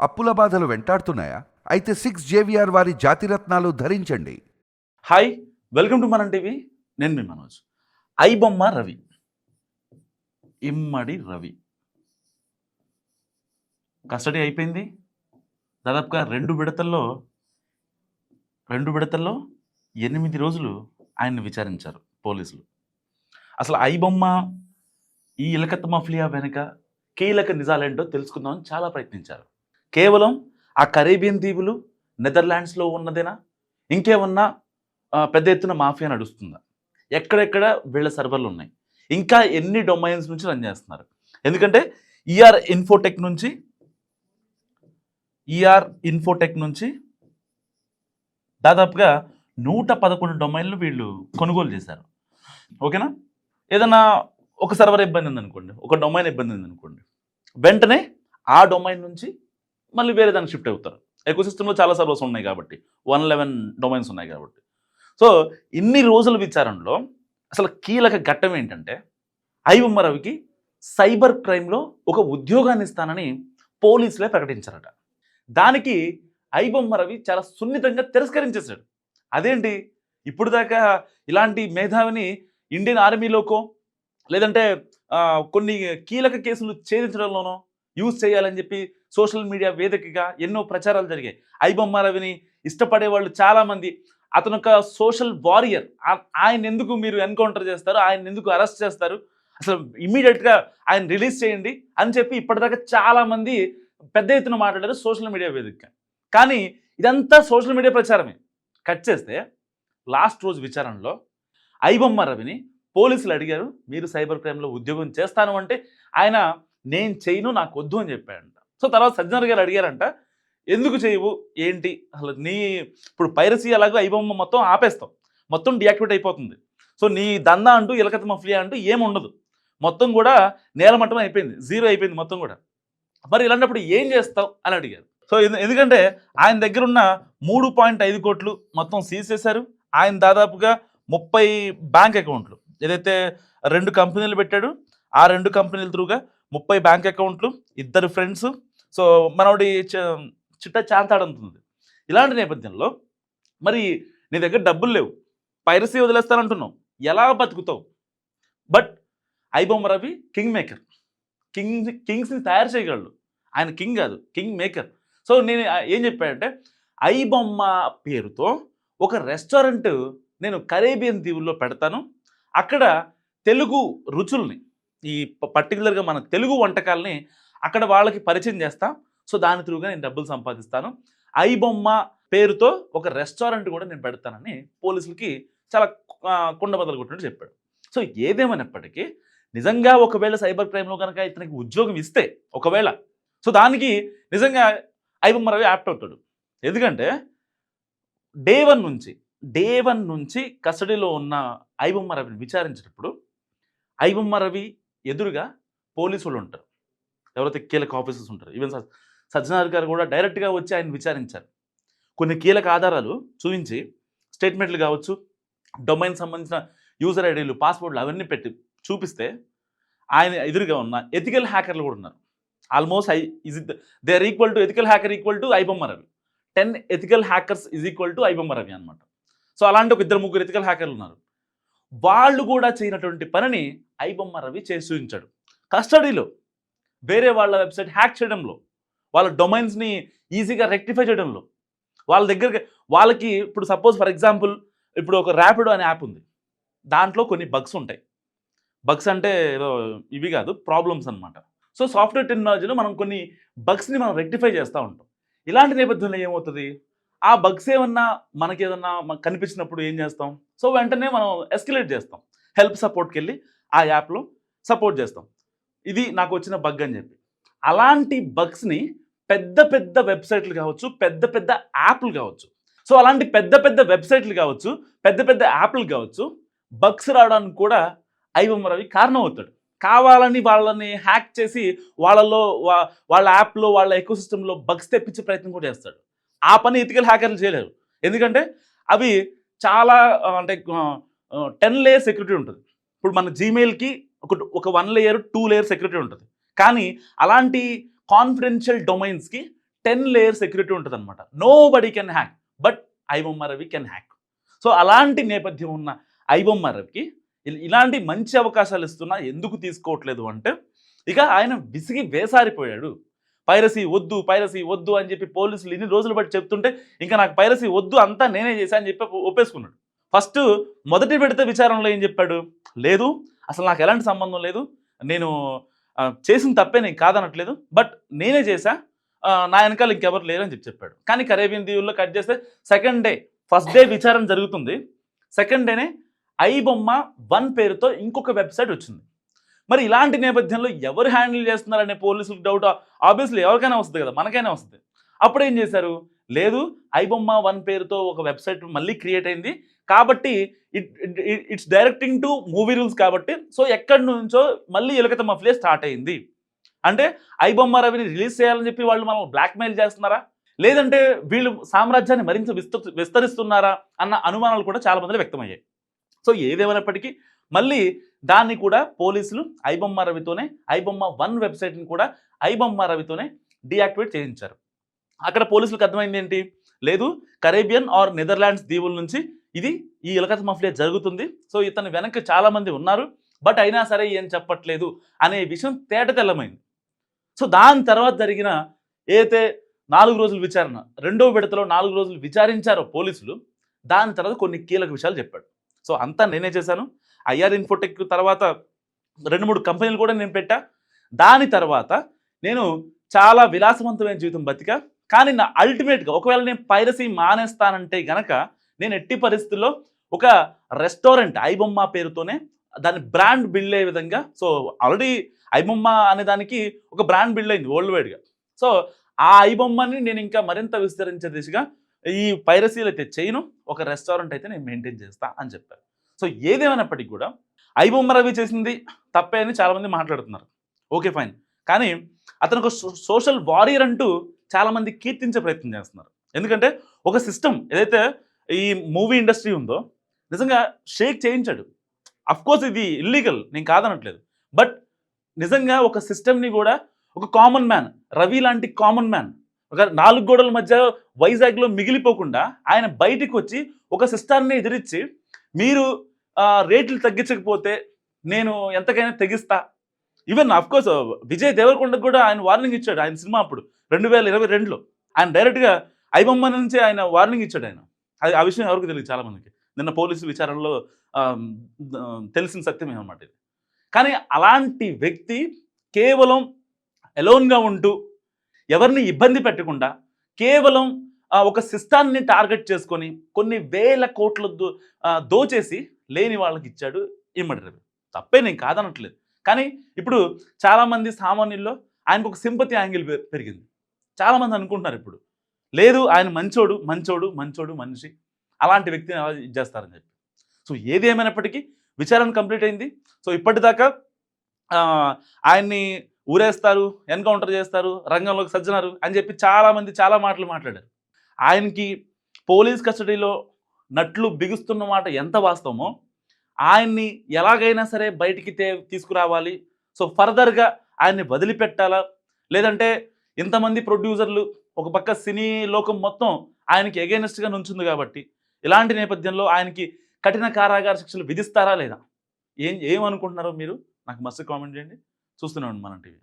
అప్పుల బాధలు వెంటాడుతున్నాయా? అయితే 6 JVR వారి జాతిరత్నాలు ధరించండి. హాయ్, వెల్కమ్ టు మనం టీవీ. నేను మీ మనోజ్. ఐబొమ్మ రవి, ఇమ్మడి రవి కస్టడీ అయిపోయింది. దాదాపుగా రెండు విడతల్లో 8 రోజులు ఆయన్ని విచారించారు పోలీసులు. అసలు ఐబొమ్మ ఈ ఇలకత్ మఫ్లియా వెనుక కీలక నిజాలేంటో తెలుసుకుందామని చాలా ప్రయత్నించారు. కేవలం ఆ కరేబియన్ దీవులు నెదర్లాండ్స్లో ఉన్నదేనా, ఇంకేమన్నా పెద్ద ఎత్తున మాఫియా నడుస్తుందా, ఎక్కడెక్కడ వీళ్ళ సర్వర్లు ఉన్నాయి, ఇంకా ఎన్ని డొమైన్స్ నుంచి రన్ చేస్తున్నారు? ఎందుకంటే ఈఆర్ ఇన్ఫోటెక్ నుంచి దాదాపుగా 111 డొమైన్లు వీళ్ళు కొనుగోలు చేశారు. ఓకేనా? ఏదైనా ఒక సర్వర్ ఇబ్బంది ఉందనుకోండి, ఒక డొమైన్ ఇబ్బంది ఉందనుకోండి, వెంటనే ఆ డొమైన్ నుంచి మళ్ళీ వేరే దానికి షిఫ్ట్ అవుతారు. ఎకోసిస్టంలో చాలా సర్వర్స్ ఉన్నాయి కాబట్టి, 111 డొమైన్స్ ఉన్నాయి కాబట్టి. సో ఇన్ని రోజుల విచారణలో అసలు కీలక ఘట్టం ఏంటంటే, ఐబొమ్మ రవికి సైబర్ క్రైమ్లో ఒక ఉద్యోగాన్ని ఇస్తానని పోలీసులే ప్రకటించారట. దానికి ఐబొమ్మ రవి చాలా సున్నితంగా తిరస్కరించేశాడు. అదేంటి, ఇప్పుడు దాకా ఇలాంటి మేధావిని ఇండియన్ ఆర్మీలోకో లేదంటే కొన్ని కీలక కేసులు ఛేదించడంలోనో యూజ్ చేయాలని చెప్పి సోషల్ మీడియా వేదికగా ఎన్నో ప్రచారాలు జరిగాయి. ఐబొమ్మ రవిని ఇష్టపడే వాళ్ళు చాలామంది, అతను ఒక సోషల్ వారియర్, ఆయన ఎందుకు మీరు ఎన్కౌంటర్ చేస్తారు, ఆయన ఎందుకు అరెస్ట్ చేస్తారు, అసలు ఇమ్మీడియట్గా ఆయన రిలీజ్ చేయండి అని చెప్పి ఇప్పటిదాకా చాలామంది పెద్ద ఎత్తున మాట్లాడారు సోషల్ మీడియా వేదికగా. కానీ ఇదంతా సోషల్ మీడియా ప్రచారమే. కట్ చేస్తే లాస్ట్ రోజు విచారణలో ఐబొమ్మ రవిని పోలీసులు అడిగారు, మీరు సైబర్ క్రైమ్లో ఉద్యోగం చేస్తాను అంటే ఆయన నేను చేయను, నాకు వద్దు అని చెప్పాడంట. సో తర్వాత సజ్జనర్ గారు అడిగారంట, ఎందుకు చేయవు ఏంటి, అసలు ఇప్పుడు పైరసీ అలాగో ఐబొమ్మ మొత్తం ఆపేస్తాం, మొత్తం డియాక్టివేట్ అయిపోతుంది, సో నీ దందా అంటూ ఇలకత్ మఫ్లియా అంటూ ఏమి ఉండదు, మొత్తం కూడా నేలమట్టం అయిపోయింది, జీరో అయిపోయింది మొత్తం కూడా, మరి ఇలాంటప్పుడు ఏం చేస్తావు అని అడిగారు. సో ఎందుకంటే ఆయన దగ్గర ఉన్న 3.5 కోట్లు మొత్తం సీజ్ చేశారు. ఆయన దాదాపుగా 30 బ్యాంక్ అకౌంట్లు, ఏదైతే 2 కంపెనీలు పెట్టాడు ఆ 2 కంపెనీల త్రూగా 30 బ్యాంక్ అకౌంట్లు, 2 ఫ్రెండ్స్. సో మనోడి చిట్ట చాంతాడంతుంది. ఇలాంటి నేపథ్యంలో మరి నీ దగ్గర డబ్బులు లేవు, పైరసీ వదిలేస్తానంటున్నావు, ఎలా బతుకుతావు? But iBomma Ravi king maker, కింగ్స్ని తయారు చేయగలడు. ఆయన కింగ్ కాదు, కింగ్ మేకర్. సో నేను ఏం చెప్పాడంటే, ఐబొమ్మ పేరుతో ఒక రెస్టారెంట్ నేను కరేబియన్ దీవుల్లో పెడతాను, అక్కడ తెలుగు రుచుల్ని, ఈ పర్టికులర్గా మన తెలుగు వంటకాలని అక్కడ వాళ్ళకి పరిచయం చేస్తా, సో దాని త్రూగా నేను డబ్బులు సంపాదిస్తాను, ఐబొమ్మ పేరుతో ఒక రెస్టారెంట్ కూడా నేను పెడతానని పోలీసులకి చాలా కుండబద్దలు కొట్టినట్టు చెప్పాడు. సో ఏదేమైనప్పటికీ నిజంగా ఒకవేళ సైబర్ క్రైమ్లో కనుక ఇతనికి ఉద్యోగం ఇస్తే ఒకవేళ, సో దానికి నిజంగా ఐబొమ్మ రవి యాప్ట్ అవుతాడు. ఎందుకంటే డే వన్ నుంచి కస్టడీలో ఉన్న ఐబొమ్మ రవిని విచారించేటప్పుడు ఐబొమ్మ రవి ఎదురుగా పోలీసులు ఉంటారు, ఎవరైతే కీలక ఆఫీసర్స్ ఉంటారు. ఈవెన్ సజ్జనార్ గారు కూడా డైరెక్ట్గా వచ్చి ఆయన విచారించారు. కొన్ని కీలక ఆధారాలు చూపించి, స్టేట్మెంట్లు కావచ్చు, డొమైన్ సంబంధించిన యూజర్ ఐడీలు, పాస్వర్డ్లు అవన్నీ పెట్టి చూపిస్తే ఆయన ఎదురుగా ఉన్న ఎథికల్ హ్యాకర్లు కూడా ఉన్నారు. Almost they are equal to ethical hacker equal to iBomma Ravi. 10 ethical hackers is equal to iBomma Ravi అనమాట. సో అలాంటి ఒక 2-3 ఎథికల్ హ్యాకర్లు ఉన్నారు. వాళ్ళు కూడా చేయనటువంటి పనిని ఐబొమ్మ రవి చేసి చూపించాడు. కస్టడీలో వేరే వాళ్ళ వెబ్సైట్ హ్యాక్ చేయడంలో, వాళ్ళ డొమైన్స్ని ఈజీగా రెక్టిఫై చేయడంలో, వాళ్ళ దగ్గర వాళ్ళకి ఇప్పుడు సపోజ్ ఫర్ ఎగ్జాంపుల్ ఇప్పుడు ఒక ర్యాపిడో అనే యాప్ ఉంది, దాంట్లో కొన్ని బగ్స్ ఉంటాయి. బగ్స్ అంటే ఏదో ఇవి కాదు, ప్రాబ్లమ్స్ అనమాట. సో సాఫ్ట్వేర్ టెక్నాలజీలో మనం కొన్ని బగ్స్ని మనం రెక్టిఫై చేస్తూ ఉంటాం. ఇలాంటి నేపథ్యంలో ఏమవుతుంది, ఆ బగ్స్ ఏమన్నా మనకేదన్నా కనిపించినప్పుడు ఏం చేస్తాం, సో వెంటనే మనం ఎస్కలేట్ చేస్తాం, హెల్ప్ సపోర్ట్కి వెళ్ళి ఆ యాప్లో సపోర్ట్ చేస్తాం, ఇది నాకు వచ్చిన బగ్ అని చెప్పి. అలాంటి బగ్స్ని పెద్ద పెద్ద వెబ్సైట్లు కావచ్చు, పెద్ద పెద్ద యాప్లు కావచ్చు, సో అలాంటి పెద్ద పెద్ద వెబ్సైట్లు కావచ్చు, పెద్ద పెద్ద యాప్లు కావచ్చు, బగ్స్ రావడానికి కూడా ఐబొమ్మ రవి కారణం అవుతాడు. కావాలని వాళ్ళని హ్యాక్ చేసి వాళ్ళ యాప్లో, వాళ్ళ ఎకోసిస్టంలో బగ్స్ తెప్పించే ప్రయత్నం కూడా చేస్తాడు. ఆ పని ఎథికల్ హ్యాకర్లు చేయలేరు. ఎందుకంటే అవి చాలా అంటే 10 లేయర్ సెక్యూరిటీ ఉంటుంది. ఇప్పుడు మన జీమెయిల్కి ఒక 1 లేయర్ 2 లేయర్ సెక్యూరిటీ ఉంటుంది. కానీ అలాంటి కాన్ఫిడెన్షియల్ డొమైన్స్కి 10 లేయర్ సెక్యూరిటీ ఉంటుంది అనమాట. Nobody can hack, but iBomma Ravi can hack. So అలాంటి నేపథ్యం ఉన్న ఐబొమ్మ రవికి ఇలాంటి మంచి అవకాశాలు ఇస్తున్నా ఎందుకు తీసుకోవట్లేదు అంటే, ఇక ఆయన విసిగి వేసారిపోయాడు. పైరసీ వద్దు అని చెప్పి పోలీసులు ఇన్ని రోజులు బట్టి చెప్తుంటే, ఇంకా నాకు పైరసీ వద్దు, అంతా నేనే చేశా అని చెప్పి ఒప్పేసుకున్నాడు. ఫస్ట్ మొదటి విడత విచారణలో ఏం చెప్పాడు, లేదు అసలు నాకు ఎలాంటి సంబంధం లేదు, నేను చేసిన తప్పే, నేను కాదనట్లేదు, బట్ నేనే చేశా, నా వెనకాల ఇంకెవరు లేరు అని చెప్పాడు. కానీ కరేబియన్ దీవుల్లో కట్ చేస్తే సెకండ్ డే, ఫస్ట్ డే విచారణ జరుగుతుంది, సెకండ్ డేనే ఐబొమ్మ 1 పేరుతో ఇంకొక వెబ్సైట్ వచ్చింది. మరి ఇలాంటి నేపథ్యంలో ఎవరు హ్యాండిల్ చేస్తున్నారనే పోలీసులకు డౌట్ ఆబ్వియస్లీ ఎవరికైనా వస్తుంది కదా, మనకైనా వస్తుంది. అప్పుడు ఏం చేశారు, లేదు ఐబొమ్మ 1 పేరుతో ఒక వెబ్సైట్ మళ్ళీ క్రియేట్ అయింది కాబట్టి it's directing to movie rules కాబట్టి, సో ఎక్కడి నుంచో మళ్ళీ ఎలుకత మఫ్లే స్టార్ట్ అయింది. అంటే ఐబొమ్మ రవిని రిలీజ్ చేయాలని చెప్పి వాళ్ళు మనం బ్లాక్మెయిల్ చేస్తున్నారా, లేదంటే వీళ్ళు సామ్రాజ్యాన్ని మరింత విస్తరిస్తున్నారా అన్న అనుమానాలు కూడా చాలా మందిలో వ్యక్తమయ్యాయి. సో ఏదేమైనప్పటికీ మళ్ళీ దాన్ని కూడా పోలీసులు ఐబొమ్మ రవితోనే, ఐబొమ్మ 1 వెబ్సైట్ని కూడా ఐబొమ్మ రవితోనే డీయాక్టివేట్ చేయించారు. అక్కడ పోలీసులకు అర్థమైంది ఏంటి, లేదు కరేబియన్ ఆర్ నెదర్లాండ్స్ దీవుల నుంచి ఇది ఈ ఎలుకత మఫ్లే జరుగుతుంది, సో ఇతని వెనక్కి చాలామంది ఉన్నారు, బట్ అయినా సరే ఏం చెప్పట్లేదు అనే విషయం తేటతెల్లమైంది. సో దాని తర్వాత జరిగిన ఏదైతే 4 రోజుల విచారణ, రెండో విడతలో 4 రోజులు విచారించారో పోలీసులు, దాని తర్వాత కొన్ని కీలక విషయాలు చెప్పాడు. సో అంతా నేనే చేశాను, ఐఆర్ ఇన్ఫోటెక్ తర్వాత 2-3 కంపెనీలు కూడా నేను పెట్టా, దాని తర్వాత నేను చాలా విలాసవంతమైన జీవితం బతికా, కానీ నా అల్టిమేట్గా ఒకవేళ నేను పైరసీ మానేస్తానంటే గనక నేను ఎట్టి పరిస్థితుల్లో ఒక రెస్టారెంట్ ఐబొమ్మ పేరుతోనే దాన్ని బ్రాండ్ బిల్డ్ అయ్యే విధంగా, సో ఆల్రెడీ ఐబొమ్మ అనే దానికి ఒక బ్రాండ్ బిల్డ్ అయింది వరల్డ్ వైడ్గా, సో ఆ ఐబొమ్మని నేను ఇంకా మరింత విస్తరించే దిశగా ఈ పైరసీలు అయితే చేయను, ఒక రెస్టారెంట్ అయితే నేను మెయింటైన్ చేస్తా అని చెప్పారు. సో ఏదేమైనప్పటికీ కూడా ఐబొమ్మ రవి చేసింది తప్పే అని చాలామంది మాట్లాడుతున్నారు, ఓకే ఫైన్, కానీ అతను ఒక సోషల్ వారియర్ అంటూ చాలామంది కీర్తించే ప్రయత్నం చేస్తున్నారు. ఎందుకంటే ఒక సిస్టమ్ ఏదైతే ఈ మూవీ ఇండస్ట్రీ ఉందో నిజంగా షేక్ చేయించాడు. అఫ్కోర్స్ ఇది ఇల్లీగల్, నేను కాదనట్లేదు, బట్ నిజంగా ఒక సిస్టమ్ని కూడా ఒక కామన్ మ్యాన్, రవి లాంటి కామన్ మ్యాన్ ఒక 4 గోడల మధ్య వైజాగ్లో మిగిలిపోకుండా ఆయన బయటికి వచ్చి ఒక సిస్టాన్ని ఎదిరించి, మీరు రేట్లు తగ్గించకపోతే నేను ఎంతకైనా తెగిస్తా, ఈవెన్ అఫ్కోర్స్ విజయ్ దేవరకొండకు కూడా ఆయన వార్నింగ్ ఇచ్చాడు. ఆయన సినిమా అప్పుడు 2022లో ఆయన డైరెక్ట్గా ఐబొమ్మ నుంచి ఆయన వార్నింగ్ ఇచ్చాడు. ఆయన అది ఆ విషయం ఎవరికి తెలియదు చాలామందికి, నిన్న పోలీసు విచారణలో తెలిసిన సత్యమే అన్నమాట ఇది. కానీ అలాంటి వ్యక్తి కేవలం ఎలోన్గా ఉంటూ ఎవరిని ఇబ్బంది పెట్టకుండా కేవలం ఒక సిస్టాన్ని టార్గెట్ చేసుకొని కొన్ని వేల కోట్లు దోచేసి లేని వాళ్ళకి ఇచ్చాడు ఇమ్మడి రవి. తప్పే, నేను కాదనట్లేదు, కానీ ఇప్పుడు చాలామంది సామాన్యుల్లో ఆయనకు ఒక సింపతి యాంగిల్ పెరిగింది. చాలామంది అనుకుంటున్నారు ఇప్పుడు, లేదు ఆయన మంచోడు మనిషి, అలాంటి వ్యక్తిని ఎలా ఇచ్చేస్తారని చెప్పి. సో ఏది ఏమైనప్పటికీ విచారణ కంప్లీట్ అయింది. సో ఇప్పటిదాకా ఆయన్ని ఊరేస్తారు, ఎన్కౌంటర్ చేస్తారు, రంగంలోకి సజ్జనారు అని చెప్పి చాలామంది చాలా మాటలు మాట్లాడారు. ఆయనకి పోలీస్ కస్టడీలో నట్లు బిగుస్తున్న మాట ఎంత వాస్తవమో, ఆయన్ని ఎలాగైనా సరే బయటికి తీసుకురావాలి, సో ఫర్దర్గా ఆయన్ని వదిలిపెట్టాలా, లేదంటే ఇంతమంది ప్రొడ్యూసర్లు ఒక పక్క సినీ లోకం మొత్తం ఆయనకి ఎగైనెస్ట్గా నుంచుంది కాబట్టి ఇలాంటి నేపథ్యంలో ఆయనకి కఠిన కారాగార శిక్షలు విధిస్తారా లేదా, ఏమనుకుంటున్నారో మీరు నాకు మస్తు కామెంట్ చేయండి. చూస్తూనే ఉండండి మన టీవీ.